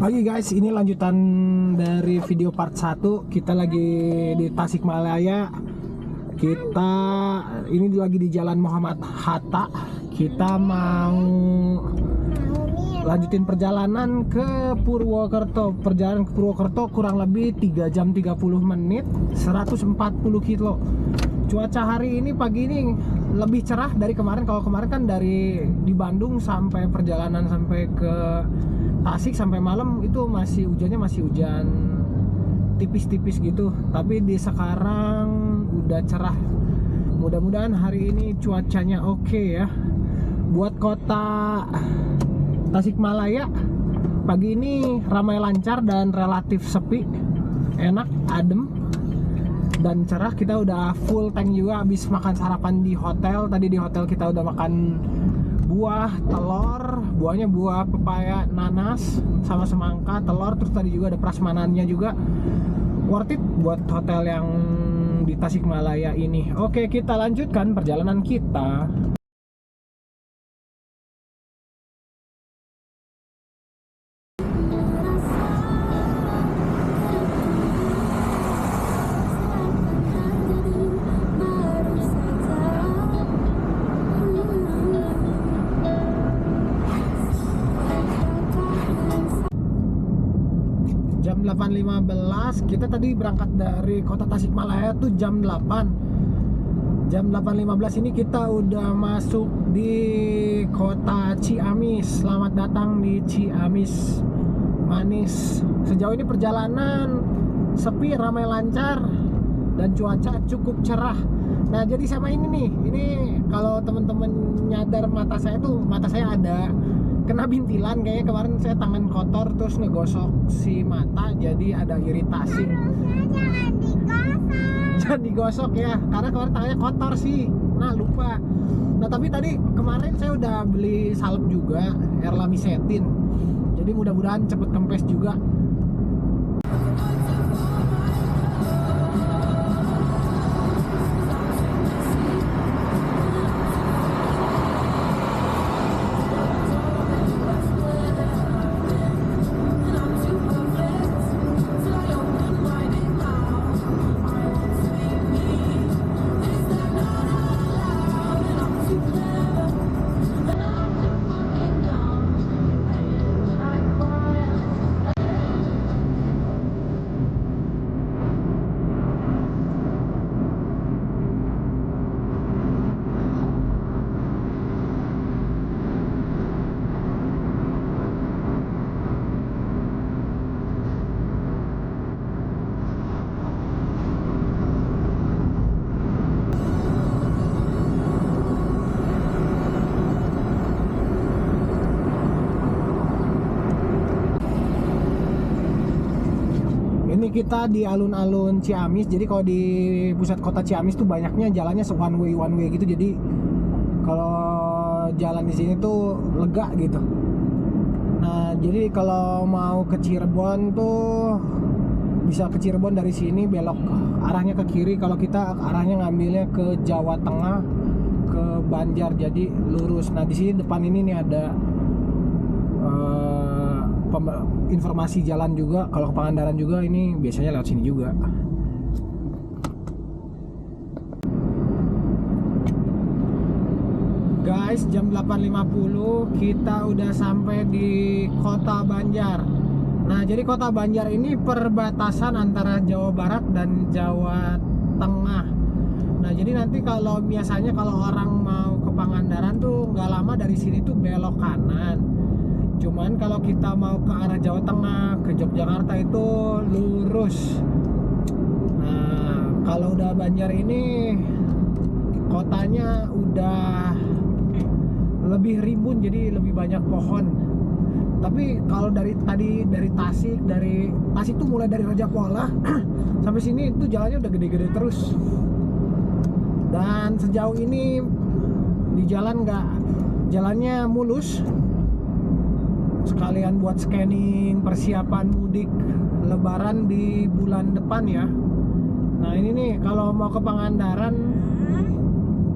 Pagi guys, ini lanjutan dari video part 1. Kita lagi di Tasikmalaya. Kita ini lagi di Jalan Muhammad Hatta. Kita mau lanjutin perjalanan ke Purwokerto. Perjalanan ke Purwokerto kurang lebih 3 jam 30 menit, 140 kilo. Cuaca hari ini pagi ini lebih cerah dari kemarin. Kalau kemarin kan dari di Bandung sampai perjalanan sampai ke Tasik sampai malam itu masih hujan tipis-tipis gitu. Tapi di sekarang udah cerah. Mudah-mudahan hari ini cuacanya oke ya. Buat kota Tasikmalaya pagi ini ramai lancar dan relatif sepi, enak, adem dan cerah. Kita udah full tank juga, habis makan sarapan di hotel. Tadi di hotel kita udah makan buah, telur, buahnya buah pepaya, nanas, sama semangka, telur. Terus tadi juga ada prasmanannya juga. Worth it buat hotel yang di Tasikmalaya ini. Oke, kita lanjutkan perjalanan kita. Jam 8.15, kita tadi berangkat dari kota Tasikmalaya tuh jam 8. Jam 8.15 ini kita udah masuk di kota Ciamis. Selamat datang di Ciamis manis. Sejauh ini perjalanan sepi, ramai lancar dan cuaca cukup cerah. Nah, jadi sama ini nih. Ini kalau teman-teman nyadar mata saya ada kena bintilan. Kayaknya kemarin saya tangan kotor terus ngegosok si mata, jadi ada iritasi. Jangan digosok ya, karena kemarin tangannya kotor sih. Nah, lupa. Nah, tapi tadi kemarin saya udah beli salep juga, Erlamisetin. Jadi mudah-mudahan cepet kempes juga. Ini kita di alun-alun Ciamis. Jadi kalau di pusat kota Ciamis tuh banyaknya jalannya one way gitu. Jadi kalau jalan di sini tuh lega gitu. Nah, jadi kalau mau ke Cirebon tuh bisa ke Cirebon dari sini, belok arahnya ke kiri. Kalau kita arahnya ngambilnya ke Jawa Tengah, ke Banjar, jadi lurus. Nah, di sini depan ini nih ada informasi jalan juga. Kalau ke Pangandaran juga ini biasanya lewat sini juga. Guys, jam 8.50 kita udah sampai di Kota Banjar. Nah, jadi Kota Banjar ini perbatasan antara Jawa Barat dan Jawa Tengah. Nah, jadi nanti kalau biasanya kalau orang mau ke Pangandaran tuh nggak lama dari sini tuh belok kanan. Cuman kalau kita mau ke arah Jawa Tengah, ke Yogyakarta itu lurus. Nah, kalau udah Banjar ini kotanya udah lebih rimbun, jadi lebih banyak pohon. Tapi kalau dari Tasik tuh mulai dari Raja Pola sampai sini itu jalannya udah gede-gede terus. Dan sejauh ini di jalannya mulus. Sekalian buat scanning persiapan mudik Lebaran di bulan depan ya. Nah, ini nih kalau mau ke Pangandaran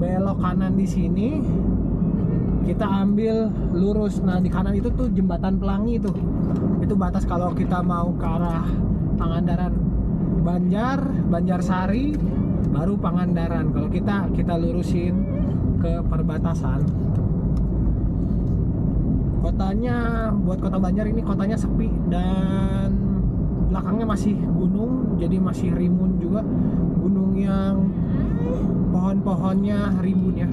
belok kanan di sini, kita ambil lurus. Nah, di kanan itu tuh jembatan Pelangi tuh. Itu batas kalau kita mau ke arah Pangandaran. Banjarsari baru Pangandaran. Kalau kita lurusin ke perbatasan. Kotanya, buat kota Banjar ini kotanya sepi dan belakangnya masih gunung, jadi masih rimbun juga. Gunung yang pohon-pohonnya rimbun ya.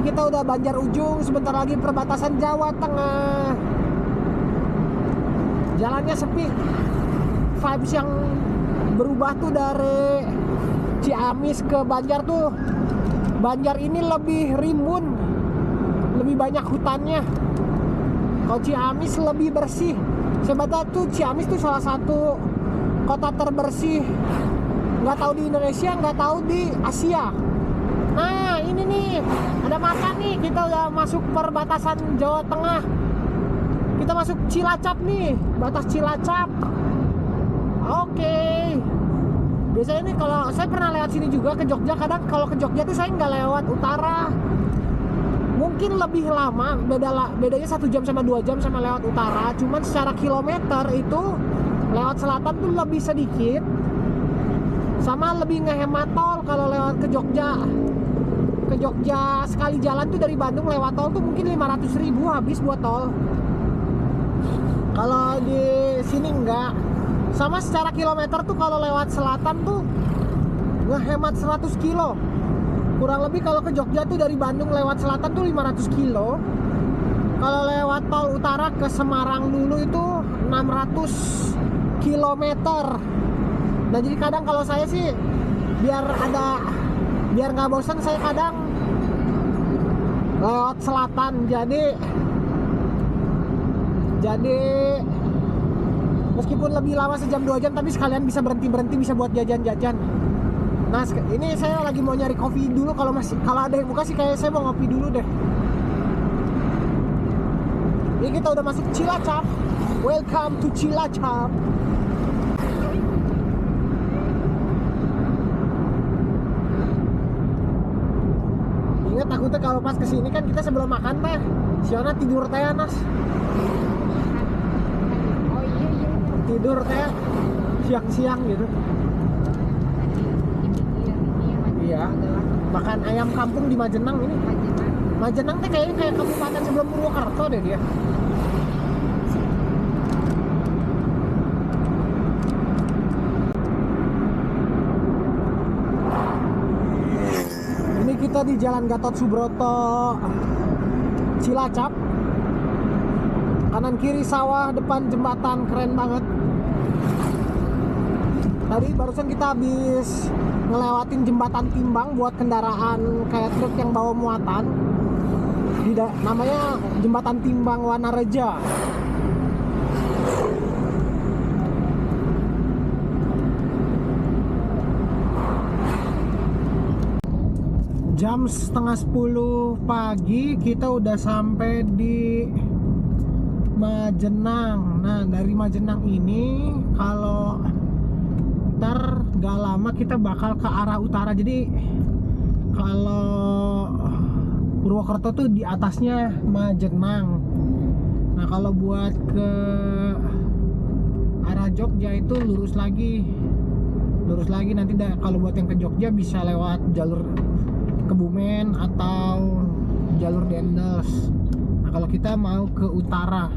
Kita udah Banjar ujung, sebentar lagi perbatasan Jawa Tengah. Jalannya sepi. Vibes yang berubah tuh dari Ciamis ke Banjar tuh. Banjar ini lebih rimbun, lebih banyak hutannya. Kalau Ciamis lebih bersih. Sebetulnya tuh Ciamis tuh salah satu kota terbersih. Nggak tahu di Indonesia, nggak tahu di Asia. Nah ini nih, ada makan nih. Kita udah masuk perbatasan Jawa Tengah. Kita masuk Cilacap nih, batas Cilacap. Oke. Biasanya nih kalau saya pernah lewat sini juga ke Jogja. Kadang kalau ke Jogja tuh saya nggak lewat utara. Mungkin lebih lama, bedanya 1 jam sama 2 jam sama lewat utara. Cuman secara kilometer itu lewat selatan tuh lebih sedikit. Sama lebih ngehemat tol kalau lewat ke Jogja. Ke Jogja sekali jalan tuh dari Bandung lewat tol tuh mungkin 500.000 habis buat tol. Kalau di sini enggak. Sama secara kilometer tuh kalau lewat selatan tuh ngehemat 100 kilo. Kurang lebih kalau ke Jogja tuh dari Bandung lewat selatan tuh 500 kilo. Kalau lewat tol utara ke Semarang dulu itu 600 kilometer. Nah jadi kadang kalau saya sih biar nggak bosan, saya kadang lewat selatan. Jadi meskipun lebih lama 1 jam 2 jam, tapi sekalian bisa berhenti bisa buat jajan-jajan. Nah ini saya lagi mau nyari kopi dulu. Kalau ada yang buka sih kayak saya mau ngopi dulu deh. Ini kita udah masuk Cilacap. Welcome to Cilacap. Ingat takutnya kalau pas kesini kan kita sebelum makan teh Siona tidur teh Nas. Oh iya. Tidur teh siang-siang gitu. Iya. Makan ayam kampung di Majenang ini. Majenang teh kayaknya kayak kabupaten sebelum Purwokerto deh dia. Kita di Jalan Gatot Subroto Cilacap. Kanan kiri sawah, depan jembatan, keren banget. Tadi barusan kita habis ngelewatin jembatan timbang buat kendaraan kayak truk yang bawa muatan. Namanya jembatan timbang Wanareja. Jam setengah 10 pagi kita udah sampai di Majenang. Nah dari Majenang ini kalau ntar gak lama kita bakal ke arah utara. Jadi kalau Purwokerto tuh di atasnya Majenang. Nah kalau buat ke arah Jogja itu lurus lagi nanti kalau buat yang ke Jogja bisa lewat jalur Kebumen atau jalur Dendels. Nah kalau kita mau ke utara,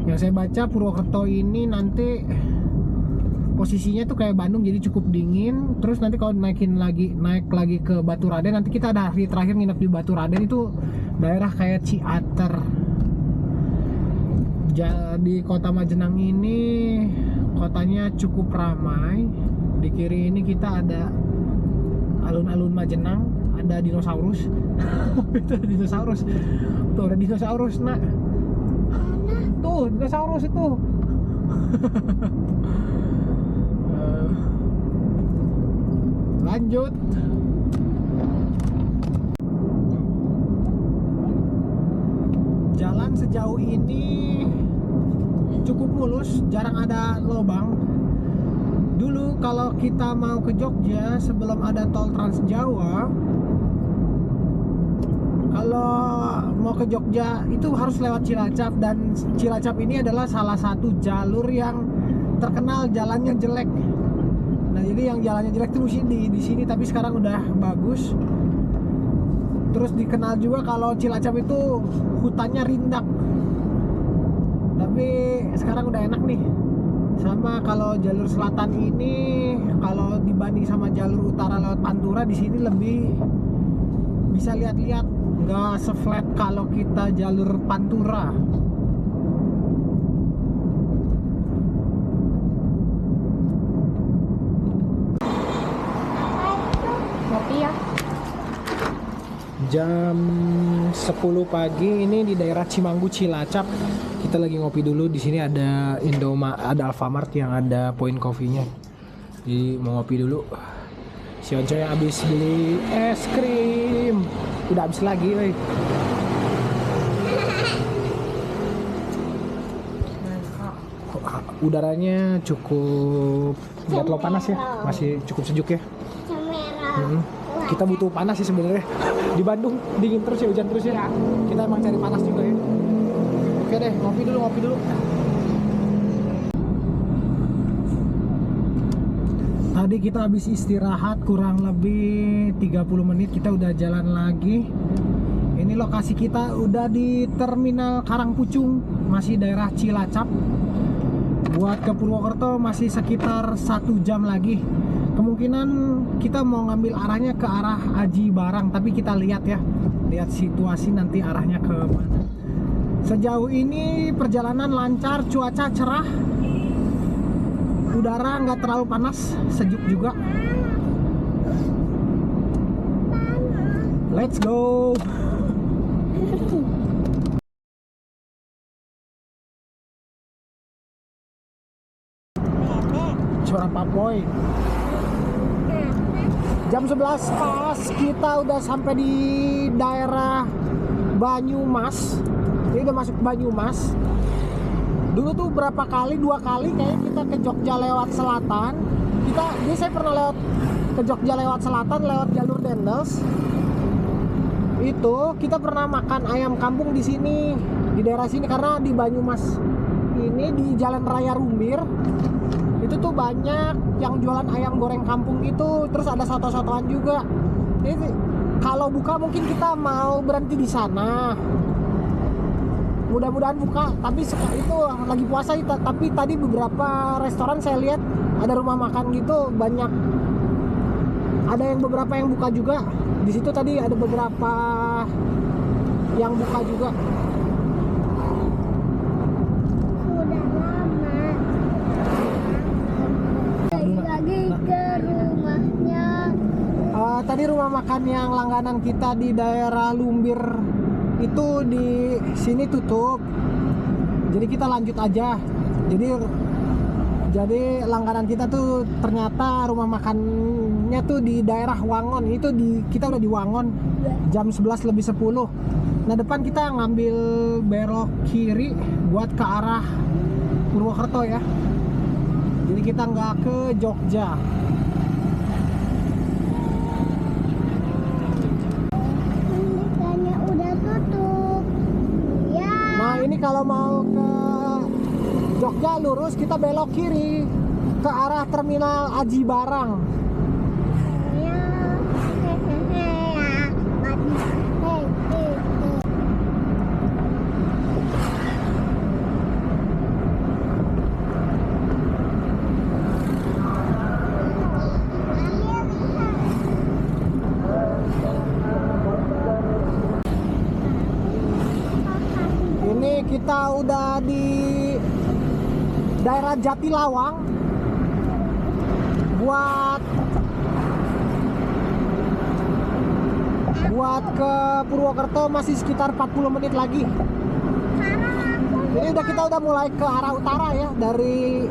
yang saya baca Purwokerto ini nanti posisinya tuh kayak Bandung, jadi cukup dingin. Terus nanti kalau naik lagi ke Baturaden, nanti kita ada hari terakhir nginep di Baturaden, itu daerah kayak Ciater. Jadi kota Majenang ini kotanya cukup ramai. Di kiri ini kita ada alun-alun Majenang, ada dinosaurus. Itu ada dinosaurus. Tuh ada dinosaurus, nak. Tuh dinosaurus itu. Lanjut. Jalan sejauh ini cukup mulus, jarang ada lubang. Dulu kalau kita mau ke Jogja sebelum ada tol Trans Jawa, kalau mau ke Jogja itu harus lewat Cilacap, dan Cilacap ini adalah salah satu jalur yang terkenal jalannya jelek. Nah, jadi yang jalannya jelek itu mesti di sini, tapi sekarang udah bagus. Terus dikenal juga kalau Cilacap itu hutannya rindang. Tapi sekarang udah enak nih. Sama kalau jalur selatan ini, kalau dibanding sama jalur utara lewat Pantura, di sini lebih bisa lihat-lihat, nggak se-flat kalau kita jalur Pantura. Kopi ya. Jam 10 pagi ini di daerah Cimanggu Cilacap. Kita lagi ngopi dulu. Di sini ada ada Alfamart yang ada point coffee-nya. Jadi mau ngopi dulu. Si Onco yang habis beli es krim udah habis lagi, woi. Udaranya cukup, nggak terlalu panas ya, masih cukup sejuk ya. Kita butuh panas sih sebenarnya. Di Bandung dingin terus ya, hujan terus ya. Kita emang cari panas juga ya. Oke deh, ngopi dulu. Tadi kita habis istirahat kurang lebih 30 menit, kita udah jalan lagi. Ini lokasi kita udah di Terminal Karangpucung, masih daerah Cilacap. Buat ke Purwokerto masih sekitar 1 jam lagi. Kemungkinan kita mau ngambil arahnya ke arah Aji Barang, tapi kita lihat ya, lihat situasi nanti arahnya ke mana. Sejauh ini perjalanan lancar, cuaca cerah, udara nggak terlalu panas, sejuk juga. Let's go. Suara papoy. Jam 11 pas kita udah sampai di daerah Banyumas. Ini udah masuk Banyumas. Dulu tuh berapa kali, 2 kali kayak kita ke Jogja lewat selatan. Ini saya pernah lewat ke Jogja lewat selatan, lewat jalur Dendels. Itu kita pernah makan ayam kampung di sini, di daerah sini, karena di Banyumas ini di Jalan Raya Rumbir itu tuh banyak yang jualan ayam goreng kampung gitu, terus ada soto-sotoan juga. Jadi kalau buka mungkin kita mau berhenti di sana. Mudah-mudahan buka, tapi itu lagi puasa. Tapi tadi beberapa restoran saya lihat ada rumah makan gitu, banyak. Ada yang beberapa yang buka juga. Di situ tadi ada beberapa yang buka juga. Tadi rumah makan yang langganan kita di daerah Lumbir itu di sini tutup. Jadi kita lanjut aja. Jadi langganan kita tuh ternyata rumah makannya tuh di daerah Wangon. Kita udah di Wangon jam 11 lebih 10. Nah, depan kita ngambil belok kiri buat ke arah Purwokerto ya. Jadi kita nggak ke Jogja. Ini kalau mau ke Jogja lurus, kita belok kiri ke arah Terminal Aji Barang. Kita udah di daerah Jatilawang. Buat Buat ke Purwokerto masih sekitar 40 menit lagi. Jadi kita udah mulai ke arah utara ya, dari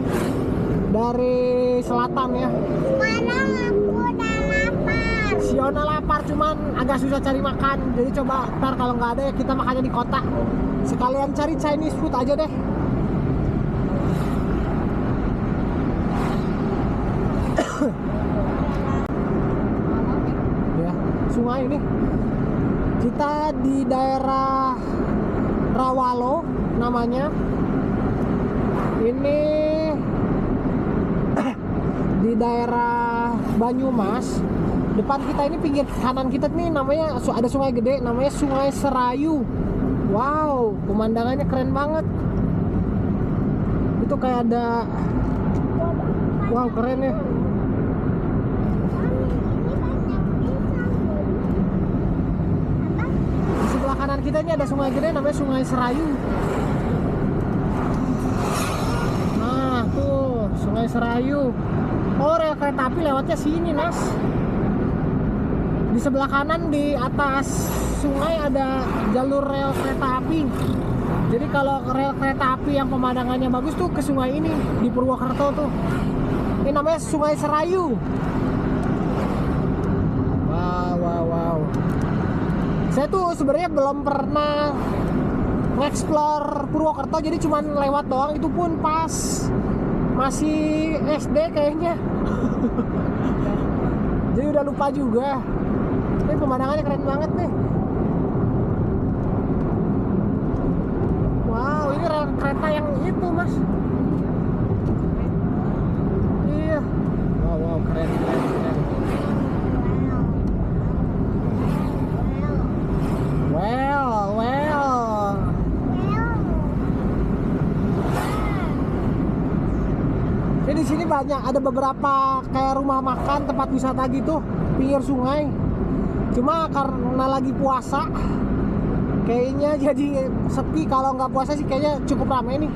selatan ya. Sekarang aku udah lapar. Siona lapar, cuman agak susah cari makan. Jadi coba ntar kalau nggak ada ya kita makannya di kota. Sekalian cari Chinese food aja deh. Ya, sungai ini. Kita di daerah Rawalo namanya. Ini di daerah Banyumas. Depan kita ini, pinggir kanan kita nih namanya ada sungai gede namanya Sungai Serayu. Wow, pemandangannya keren banget. Itu kayak ada, wow keren ya. Di sebelah kanan kita ini ada sungai gede namanya Sungai Serayu. Nah tuh Sungai Serayu. Oh, rel kereta api lewatnya sini, Nas. Di sebelah kanan di atas sungai ada jalur rel kereta api. Jadi kalau rel kereta api yang pemandangannya bagus tuh ke sungai ini di Purwokerto tuh. Ini namanya Sungai Serayu. Wow. Saya tuh sebenarnya belum pernah nge-explore Purwokerto, jadi cuman lewat doang, itu pun pas masih SD kayaknya. Jadi udah lupa juga. Ini pemandangannya keren banget nih. Wow, ini rel kereta yang itu, Mas. Iya. Wow, keren. Well. Ini di sini banyak, ada beberapa kayak rumah makan, tempat wisata gitu, pinggir sungai. Cuma karena lagi puasa, kayaknya jadi sepi. Kalau nggak puasa sih kayaknya cukup ramai nih.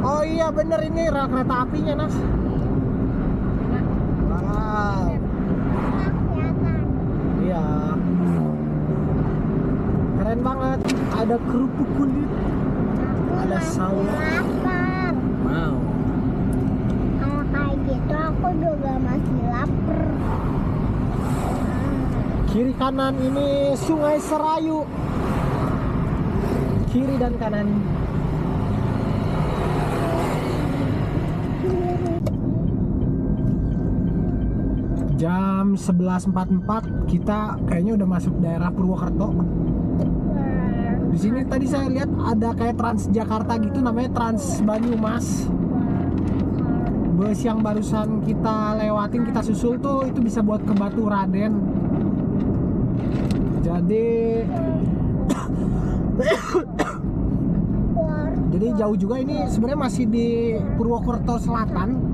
Oh iya bener, ini rel kereta apinya, Nas. Wow. Iya. Keren banget. Ada kerupuk kulit. Ada saus. Lapar. Wow. Kalau kayak gitu aku juga masih lapar. Kiri kanan ini Sungai Serayu. Kiri dan kanan. Jam 11.44 kita kayaknya udah masuk daerah Purwokerto. Di sini tadi saya lihat ada kayak Transjakarta gitu, namanya Trans Banyumas. Bus yang barusan kita lewatin, kita susul tuh, itu bisa buat ke Batu Raden. Jadi jauh juga ini, sebenarnya masih di Purwokerto Selatan.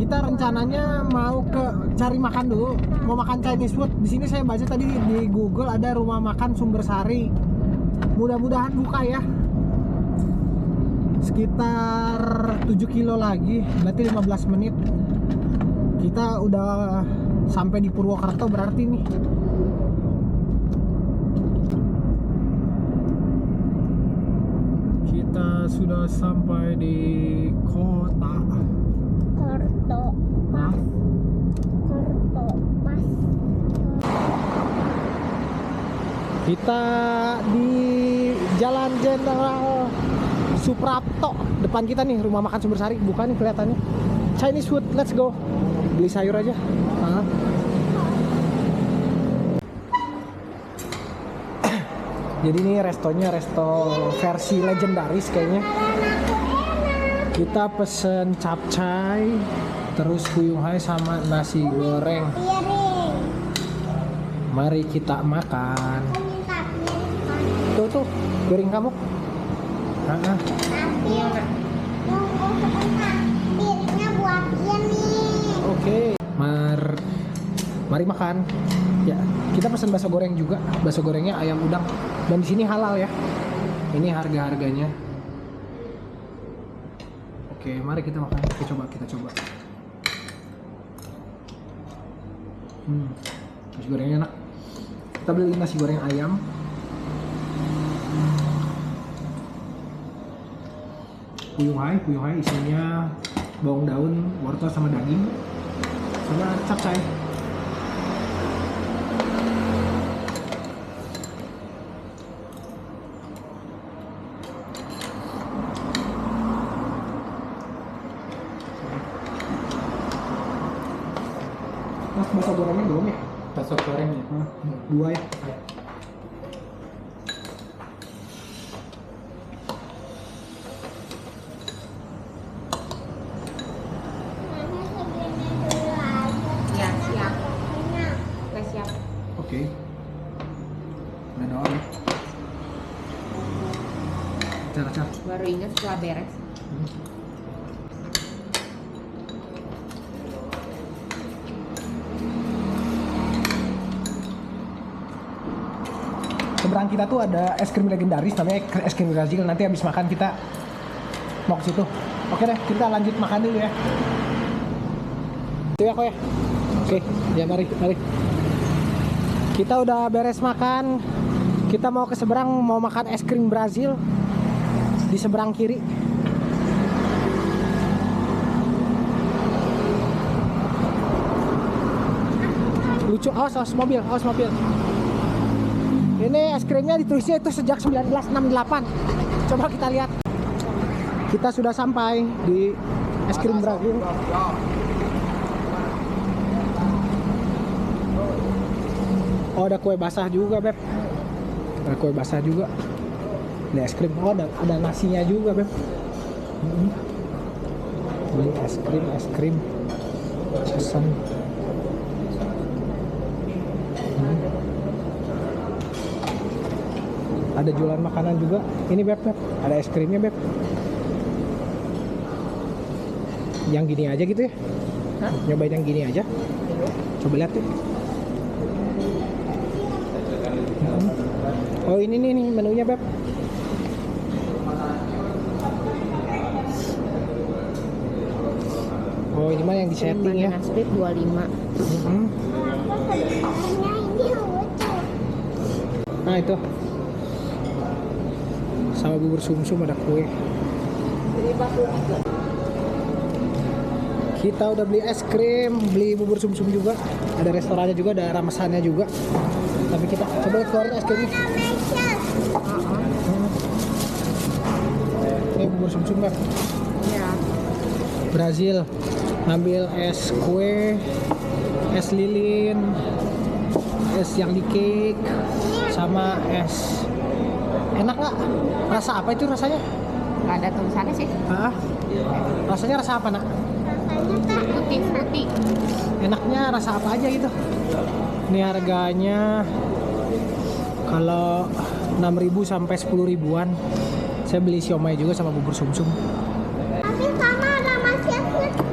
Kita rencananya mau cari makan dulu, mau makan Chinese food. Di sini saya baca tadi di Google ada rumah makan Sumbersari. Mudah-mudahan buka ya. Sekitar 7 kilo lagi, berarti 15 menit. Kita udah sampai di Purwokerto berarti nih. Kita sudah sampai di kota. Kita di Jalan Jenderal Suprapto. Depan kita nih rumah makan Sumbersari, bukan nih kelihatannya. Chinese food, let's go. Beli sayur aja. Jadi ini restonya resto versi legendaris kayaknya. Kita pesen capcay, terus kuyung hai sama nasi goreng. Mari kita makan. Tuh, piring kamu. Piringnya buat ini. Oke. Mari makan. Ya, kita pesan bakso goreng juga. Bakso gorengnya ayam udang. Dan di sini halal ya. Ini harga-harganya. Oke, mari kita makan. Kita coba. Nasi gorengnya enak. Kita beli nasi goreng ayam. Puyuh hai isinya bawang daun, wortel sama daging, sama capcay. Mas, bakso gorengnya belum ya? Bakso goreng ya. Dua ya. Mama segini dulu aja. Ya, siap. Enak. Ya, siap. Oke. Udah doang ya. Cara. Baru ingat setelah beres. Seberang kita tuh ada es krim legendaris namanya es krim Brazil. Nanti habis makan kita mau ke situ. Oke deh, kita lanjut makan dulu ya. Itu ya kok ya. Oke, ya mari. Kita udah beres makan. Kita mau ke seberang mau makan es krim Brazil di seberang kiri. Lucu, awas mobil. Ini es krimnya ditulisnya itu sejak 1968. Coba kita lihat. Kita sudah sampai di es krim Brazil. Oh, ada kue basah juga, Beb. Ada kue basah juga. Ini es krim. Oh, ada nasinya juga, Beb. Ini es krim. Pesan. Ada jualan makanan juga. Ini Beb. Ada es krimnya, Beb. Yang gini aja gitu ya? Hah? Nyobain yang gini aja. Coba lihat tuh. Oh, ini nih menunya, Beb. Oh, ini mah yang di setting ya. Banana split 25. Sebenarnya ini lucu. Nah, itu. Sama bubur sumsum ada kue. Kita udah beli es krim, beli bubur sumsum juga. Ada restorannya juga, ada ramesannya juga. Tapi kita coba keluarin es krimnya. Ini bubur sumsum, Beb. Ya. Brazil. Ngambil es kue, es lilin, es yang di cake, sama es. Enak nggak? Rasa apa itu rasanya? Nggak ada tulisannya sih. Hah? Rasanya rasa apa, Nak? Fruity. Enaknya rasa apa aja gitu? Ini harganya kalau 6.000 sampai 10 ribuan. Saya beli siomay juga sama bubur sumsum. Tapi sama ada masnya.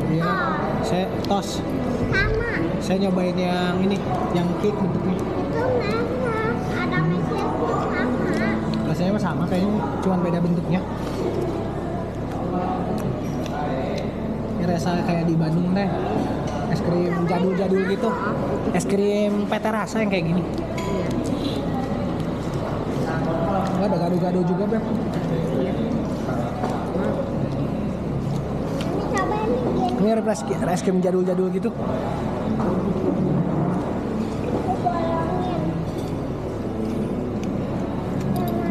Iya, saya tos. Sama. Saya nyobain yang ini, yang cake bentuknya. Itu merah. Ada masnya sama. Rasanya mah sama kayaknya, cuma beda bentuknya. Ini rasa kayak di Bandung deh. Es krim jadul-jadul gitu. Es krim PT Rasa yang kayak gini. Nggak ada gado-gado juga, Beb. Ini coba ini gini. Ini ada es krim jadul-jadul gitu. Aku bolongin.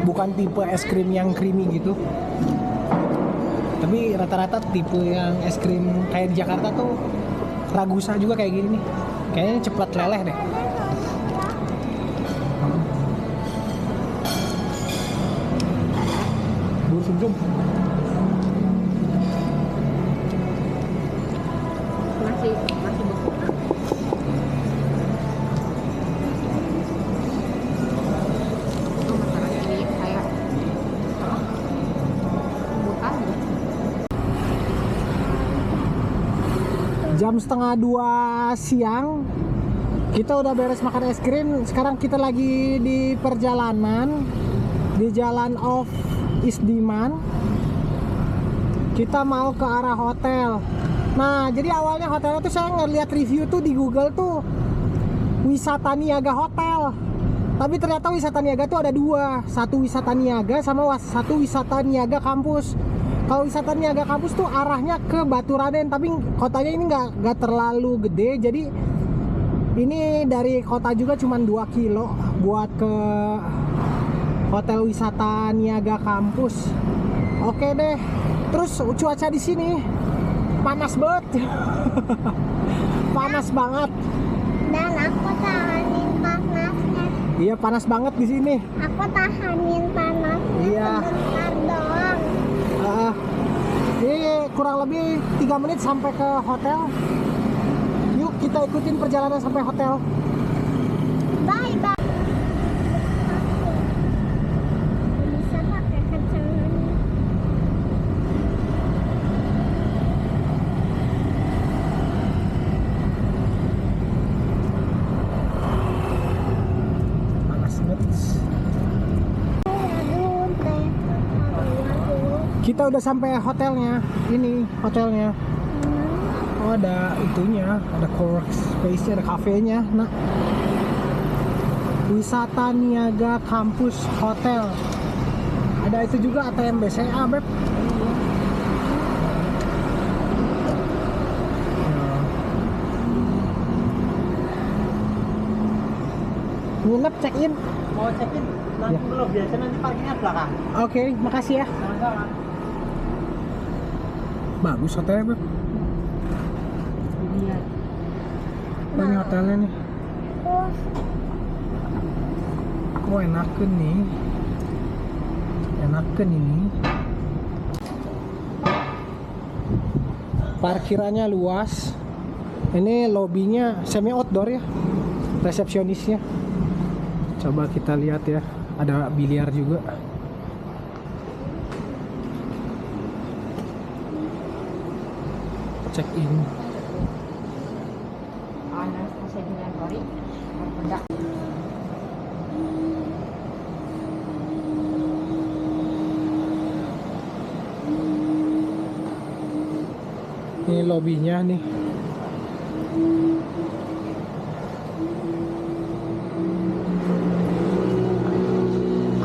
Bukan tipe es krim yang creamy gitu. Tapi rata-rata tipe yang es krim kayak di Jakarta tuh Ragusa juga kayak gini nih. Kayaknya cepet leleh deh. Bubur sumsum. Masih beku. Oh, masalahnya ini kayak bukan ya. Jam 1:30 siang. Kita udah beres makan es krim. Sekarang kita lagi di perjalanan di Jalan of Isdiman. Kita mau ke arah hotel. Nah, jadi awalnya hotelnya tuh saya ngeliat review tuh di Google tuh wisata niaga hotel. Tapi ternyata wisata niaga tuh ada dua, satu wisata niaga sama satu wisata niaga kampus. Kalau wisata niaga kampus tuh arahnya ke Baturaden, tapi kotanya ini nggak terlalu gede, jadi ini dari kota juga cuma 2 kilo buat ke hotel wisata niaga kampus. Oke deh. Terus cuaca di sini panas banget. Panas banget. Dan aku tahanin panasnya. Iya, panas banget di sini. Aku tahanin panasnya Iya. sebentar doang. Ini kurang lebih 3 menit sampai ke hotel. Yuk kita ikutin perjalanan sampai hotel. Bye bye. Bisa pakai kencang. Panas banget. Kita udah sampai hotelnya. Ini hotelnya. Oh, ada itunya, ada cowork space-nya, ada kafenya. Nah, wisata niaga kampus hotel. Ada itu juga ATM BCA, Beb. Nginep, check in. Mau check in? Nanti Ya. belum, biasa nanti parkirnya belakang. Oke, makasih ya. Sama-sama. Bagus hotelnya, Beb. Iya. Oh, ini hotelnya nih. Oh, enakan nih. Enakan ini. Parkirannya luas. Ini lobbynya semi outdoor ya. Resepsionisnya. Coba kita lihat ya. Ada biliar juga. Check in. Anastasia Ginantori. Bedak. Ini lobbynya nih.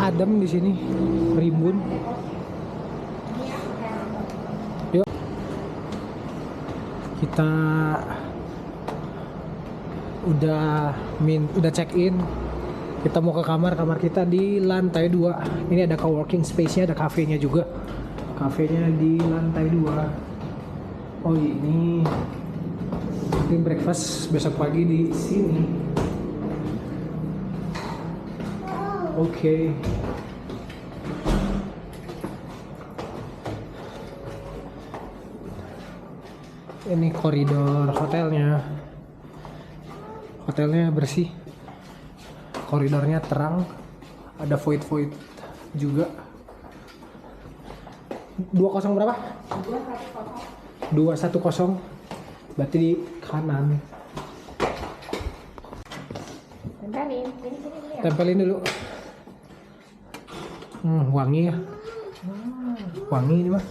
Adem di sini, rimbun. Yuk, kita udah check in. Kita mau ke kamar kita di lantai 2. Ini ada coworking space-nya, ada kafenya juga. Kafenya di lantai 2. Oh, ini breakfast besok pagi di sini. Oke. Ini koridor hotelnya. Hotelnya bersih. Koridornya terang. Ada void juga. 20 berapa? 210. Berarti di kanan. Tempelin. Sini ya. Tempelin dulu. Wangi ya. Wangi ini mah.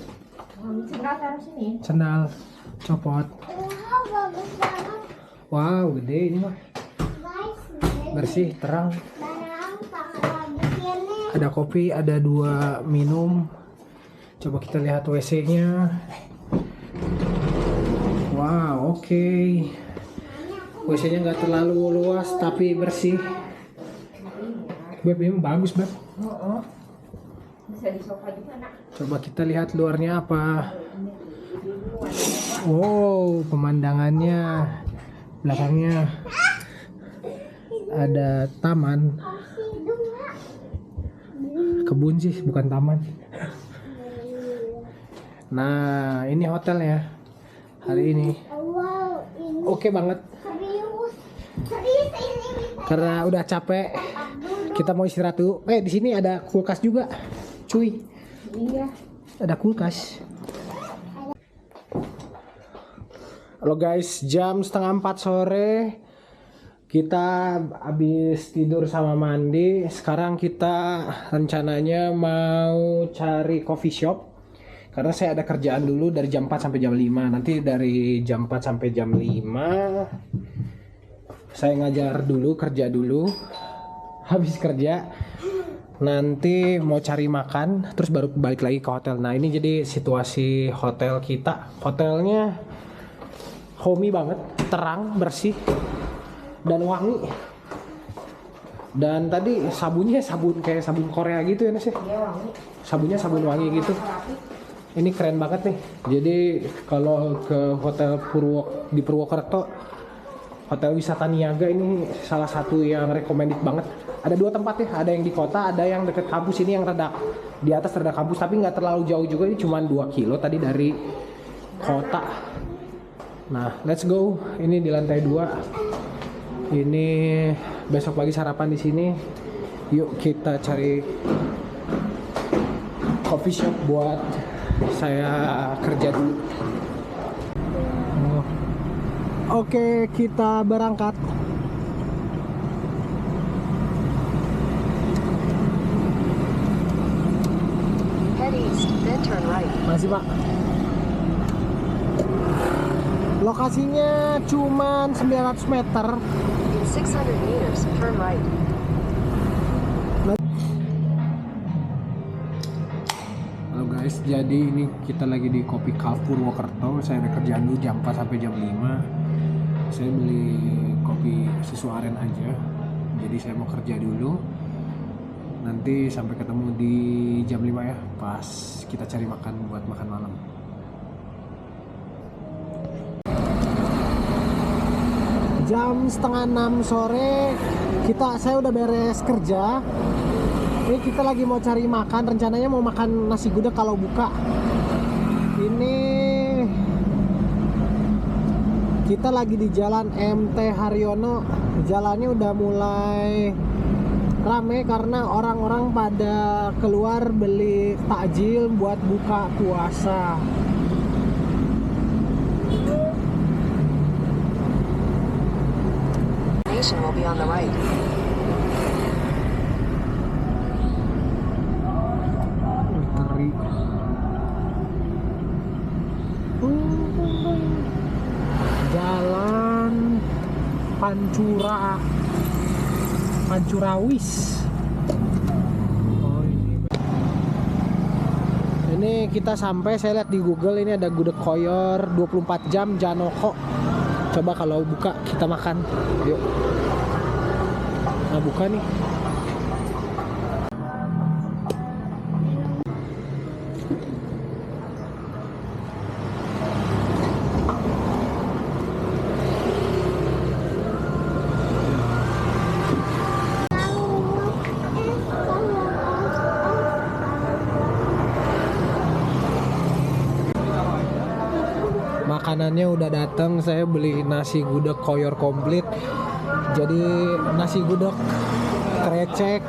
Sebelah taruh sini. Sendal copot. Wow, bagus banget. Wow, gede ini mah. Guys, Bersih, terang. barang pakai begini. Ada kopi, ada 2 minum. Coba kita lihat WC-nya. Wow, oke. WC-nya nggak terlalu luas tapi bersih. Beb, ini bagus, Beb. Bisa di sofa juga, Nak. Coba kita lihat luarnya apa. Wow, pemandangannya. Belakangnya ada taman. Kebun sih, bukan taman. Nah, ini hotelnya hari ini. Wow, ini Oke banget. serius. Serius ini. Karena udah capek, kita mau istirahat dulu. Di sini ada kulkas juga, cuy. Iya. Ada kulkas. Halo guys, jam 3:30 sore. Kita habis tidur sama mandi. Sekarang kita rencananya mau cari coffee shop. Karena saya ada kerjaan dulu dari jam 4 sampai jam 5. Nanti dari jam 4 sampai jam 5 Saya ngajar dulu, kerja dulu. Habis kerja nanti mau cari makan, terus baru balik lagi ke hotel. Nah ini jadi situasi hotel kita. Hotelnya homey banget, terang, bersih, dan wangi. Dan tadi sabunnya sabun kayak sabun Korea gitu ya Nes ya? Iya wangi. Sabunnya sabun wangi gitu. Ini keren banget nih. Jadi kalau ke hotel di Purwokerto, Hotel Wisata Niaga ini salah satu yang recommended banget. Ada 2 tempat ya, ada yang di kota, ada yang deket kampus. Ini yang rada di atas rada kampus, tapi nggak terlalu jauh juga. Ini cuma 2 kilo tadi dari kota. Nah, let's go. Ini di lantai 2. Ini besok pagi sarapan di sini. Yuk kita cari coffee shop buat saya kerja dulu. Oke, kita berangkat. Head east, then turn right. Masih Pak. Lokasinya cuman 900 meter. In 600 meters, turn right. Halo guys, jadi ini kita lagi di Kopi Cup Purwokerto. Saya ada kerjaan dulu jam 4 sampai jam 5. Saya beli kopi susu aren aja. Jadi saya mau kerja dulu. Nanti sampai ketemu di jam 5 ya, pas kita cari makan buat makan malam. Jam setengah 6 sore saya udah beres kerja. Ini kita lagi mau cari makan, rencananya mau makan nasi gudeg kalau buka. Ini kita lagi di Jalan MT Haryono. Jalannya udah mulai rame karena orang-orang pada keluar beli takjil buat buka puasa. Nation will be on the right. Teri. Jalan Pancurawis. Ini kita sampai, saya lihat di Google ini ada gudeg koyor 24 jam Janoko. Coba kalau buka kita makan. Yuk. Nah, buka nih. Makanannya udah datang, saya beli nasi gudeg koyor komplit. Jadi nasi gudeg krecek,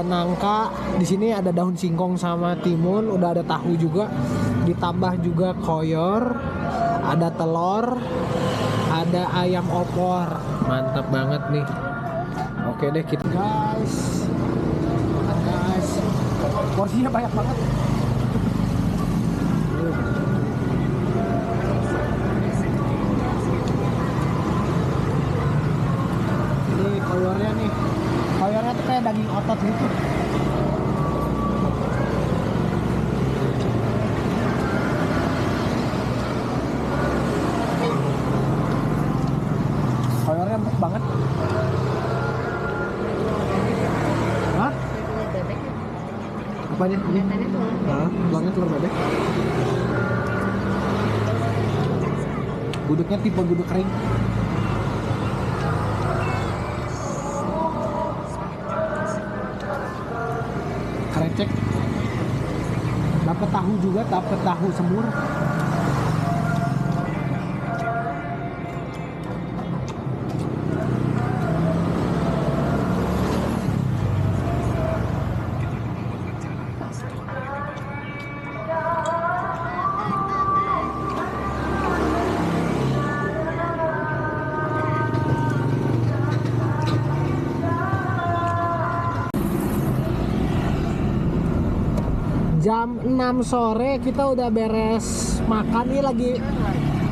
nangka, di sini ada daun singkong sama timun, udah ada tahu juga, ditambah juga koyor, ada telur, ada ayam opor. Mantap banget nih. Oke deh kita guys, porsinya banyak banget. Koyornya nih, koyornya tuh kayak daging otot gitu. Koyornya empuk banget. Hah? Apanya? Ini? Nah, tulangnya telur bebek. Gudegnya tipe gudeg kering. Krecek, dapat tahu juga, dapat tahu semur. Jam 6 sore kita udah beres makan. Ini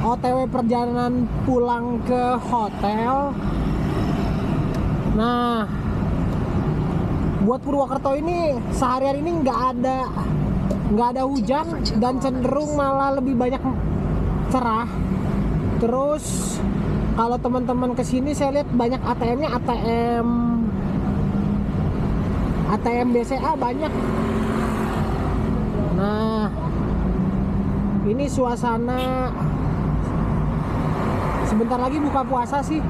OTW perjalanan pulang ke hotel. Nah, buat Purwokerto ini seharian ini nggak ada hujan dan cenderung malah lebih banyak cerah. Terus kalau teman-teman kesini saya lihat banyak ATM-nya, ATM BCA banyak. Nah, ini suasana sebentar lagi buka puasa sih.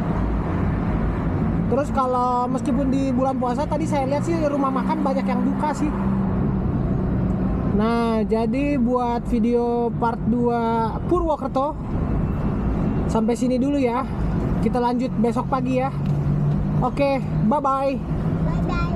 Terus kalau meskipun di bulan puasa tadi saya lihat sih rumah makan banyak yang buka sih. Nah, jadi buat video part 2 Purwokerto sampai sini dulu ya. Kita lanjut besok pagi ya. Oke, bye-bye. Bye bye.